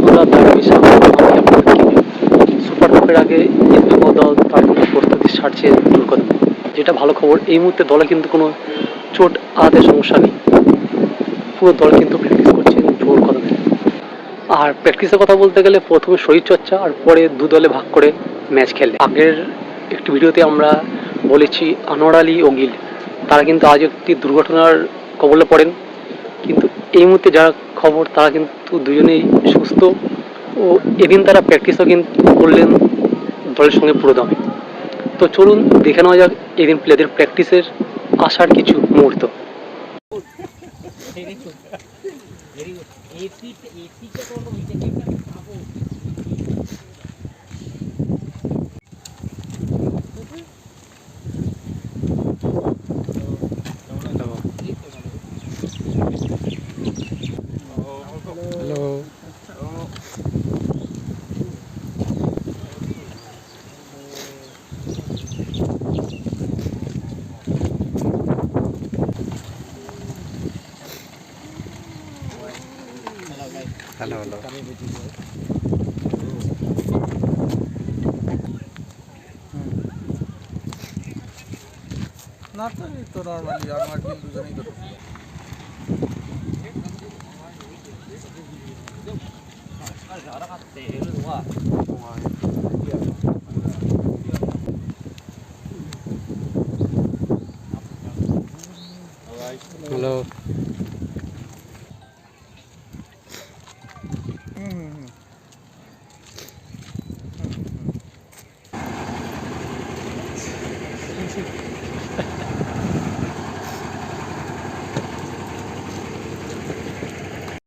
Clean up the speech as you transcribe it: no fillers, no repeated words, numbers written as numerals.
বন্ধুরা, তার বিশাল আমি আপনাদেরকে সুপার কাপের আগে ইস্তফা দল তার কিন্তু প্রস্তুতি সারছে দুর্গতমে। যেটা ভালো খবর, এই মুহূর্তে দলে কিন্তু কোনো চোট আঘাতের সমস্যা নেই। পুরো দল কিন্তু প্র্যাকটিস করছে জোর কদমে। আর প্র্যাকটিসের কথা বলতে গেলে প্রথমে শরীরচর্চা আর পরে দু দলে ভাগ করে ম্যাচ খেলে। আগের একটি ভিডিওতে আমরা বলেছি আনোয়ার আলী ও গিল তারা কিন্তু আজ একটি দুর্ঘটনার কবলে পড়েন, কিন্তু এই মুহূর্তে যারা খবর তারা কিন্তু দুজনেই সুস্থ ও এদিন তারা প্র্যাকটিসও কিন্তু করলেন দলের সঙ্গে পুরো দমে। তো চলুন দেখে নেওয়া যাক এদিন প্লেয়ারদের প্র্যাকটিসের আসার কিছু মুহূর্ত। হ্যালো। Hello hello. না তো এই তো নর্মালি আমার দিন দুজনেই তো